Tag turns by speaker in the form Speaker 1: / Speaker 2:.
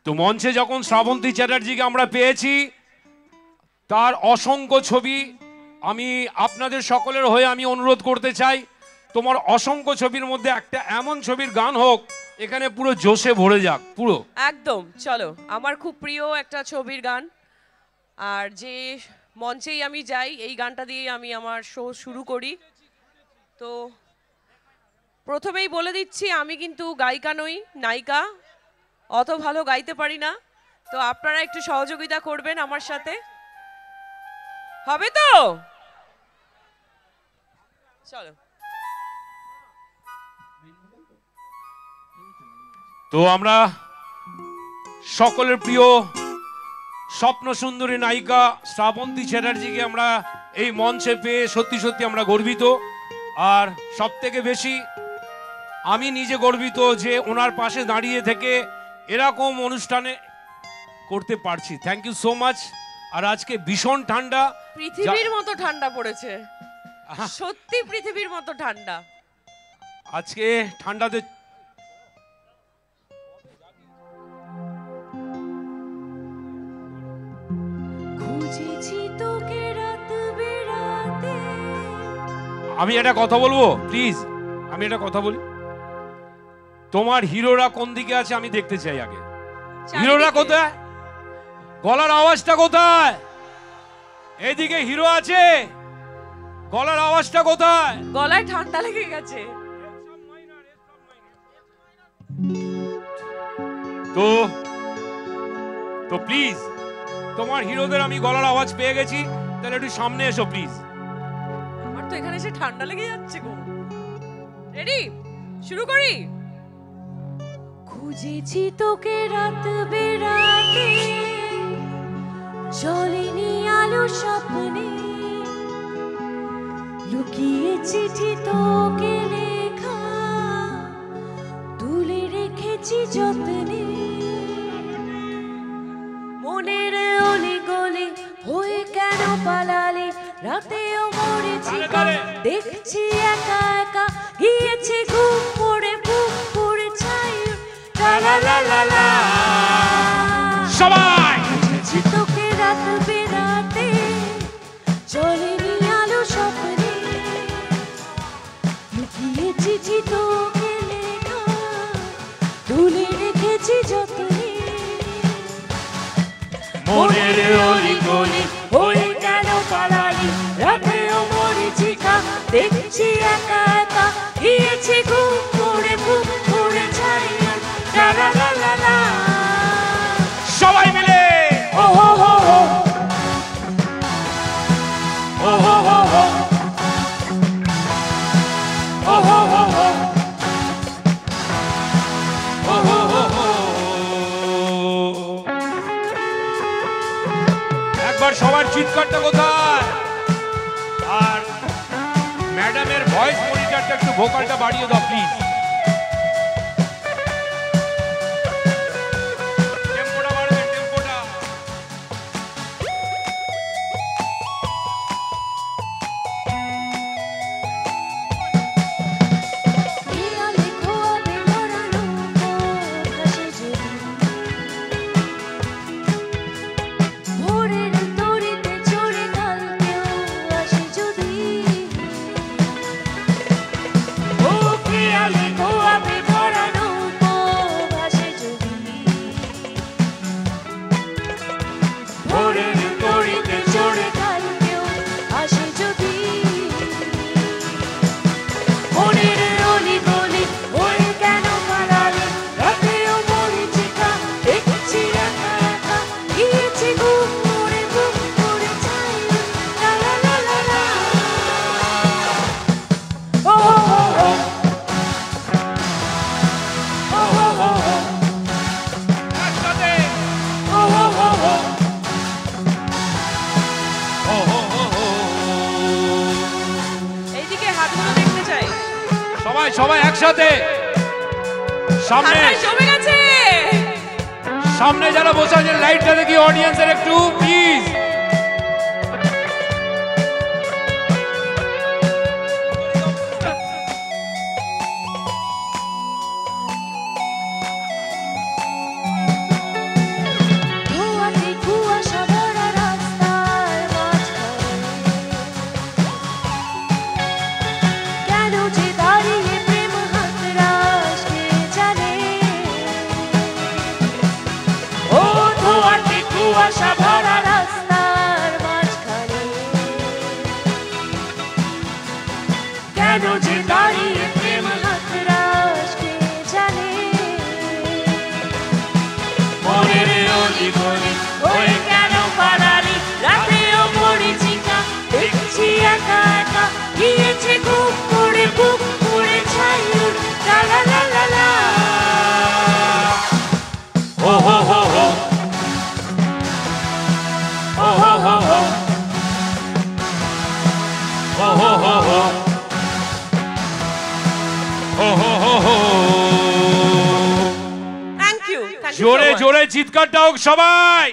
Speaker 1: তো মঞ্চে যখন শ্রাবন্তী চ্যাটার্জিকে আমরা পেয়েছি, তার অসংখ্য ছবি আমি আপনাদের সকলের হয়ে আমি অনুরোধ করতে চাই, তোমার অসংখ্য ছবির মধ্যে একটা এমন ছবির গান হোক এখানে পুরো জোশে ভরে যাক পুরো।
Speaker 2: একদম, চলো আমার খুব প্রিয় একটা ছবির গান, আর যে মঞ্চেই আমি যাই এই গানটা দিয়ে আমি আমার শো শুরু করি। তো প্রথমেই বলে দিচ্ছি আমি কিন্তু গায়িকা নই, নায়িকা, অত ভালো গাইতে পারি না। তো আপনারা একটু সহযোগিতা করবেন আমার সাথে, হবে তো? চলো।
Speaker 1: তো আমরা সকলের প্রিয় স্বপ্ন সুন্দরী নায়িকা শ্রাবন্তী চ্যাটার্জিকে আমরা এই মঞ্চে পেয়ে সত্যি সত্যি আমরা গর্বিত। আর সব থেকে বেশি আমি নিজে গর্বিত যে ওনার পাশে দাঁড়িয়ে থেকে এরকম অনুষ্ঠানে করতে পারছি। Thank you so much. আর আজকে ভীষণ ঠান্ডা,
Speaker 2: পৃথিবীর মতো ঠান্ডা পড়েছে, সত্যি পৃথিবীর মতো ঠান্ডা
Speaker 1: আজকে। ঠান্ডাতে আমি একটা কথা বলবো, প্লিজ আমি একটা কথা বলি, তোমার হিরোরা কোন দিকে আছে আমি দেখতে চাই আগে। হিরোরা কোথায়? গলার আওয়াজটা কোথায়? এদিকে হিরো আছে, গলার আওয়াজটা কোথায়?
Speaker 2: গলায় ঠান্ডা লেগে গেছে।
Speaker 1: তো তো প্লিজ তোমার হিরোদের আমি গলার আওয়াজ পেয়ে গেছি, তাহলে একটু সামনে এসো প্লিজ।
Speaker 2: আমার তো এখানে এসে ঠান্ডা লেগে যাচ্ছে গো। রেডি, শুরু করি। খুঁজেছি তোকে রাত বেরাতে, চলেনি আলো স্বপ্নে, লুকিয়ে চিঠি তোকে লেখা, তুলে রেখেছি যত্নে, মনের অলি গলি হয়ে কেন পালালি, রাতেও মরেছি দেখছি একা একা, গিয়েছে ঘুম পড়ে বুক পড়ে ছাই, লা লা লা লা।
Speaker 1: সবাই
Speaker 2: তোকে রাত বেরাতে, চলেনি আলো স্বপ্নে, লুকিয়ে চিঠি তোকে লেখা, তুলে রেখেছি যত্নে,
Speaker 1: মনের অলি গলি
Speaker 2: হয়ে কেন পালালি, রাতেও মরেছি কা, দেখছি একা একা, গিয়েছি ঘুম পড়ে বুক পড়ে ছাই, লা লা লা লা লা।
Speaker 1: সবাই মিলে
Speaker 2: ও হো হো হো,
Speaker 1: ও হো হো হো, ও হো হো হো, ও হো হো হো। একবার সবার চিৎকারটা কোথায়? আর ম্যাডামের ভয়েস মনিটরটা একটু ভোকালটা বাড়িয়ে দাও প্লিজ। টেম্পোটা বাড়বে, টেম্পোটা।
Speaker 2: দেয়ালে খোয়াবে মরানো ভাসে যদি, ভোরের তরিতে চড়ে কালকেও আসে যদি, ও দেয়ালে খোয়াবে মরানো ভাসে যদি, ভোরের তরিতে চড়ে কালকেও আসে যদি, মনের অলি গলি হয়ে কেন পালালি, রাতেও মরেছি কা, দেখছি একা একা, গিয়েছি ঘুম পড়ে বুক পড়ে ছাই, লা লা লা লা লা। ও হো হো হো, ও হো হো হো,
Speaker 1: একসাথে
Speaker 2: ও হো হো হো।
Speaker 1: ও হো হো হো।
Speaker 2: এইদিকে হাতগুলো দেখতে চাই,
Speaker 1: সবাই সবাই একসাথে সামনে
Speaker 2: ঠান্ডায় জমে গেছে।
Speaker 1: সামনে যারা বসে আছেন লাইটটা দেখি অডিয়েন্সের একটু প্লিজ।
Speaker 3: কুয়াশা ভরা রাস্তার মাঝখানে কেন যে দাঁড়িয়ে প্রেম হাতরাস কে জানে মনের অলি গলি ওই কেন পারালি রাতেও মরিচিকা দেখছি একা একা গিয়েছে ঘুম পড়ে বুক পড়ে ছাইর লা লা লা লা লা
Speaker 1: হো হো হো হো হো হো হো হো হো হো হো হো হো হো হো হো।
Speaker 2: থ্যাংক ইউ
Speaker 1: জোরে জোরে চিৎকারটা হোক সবাই।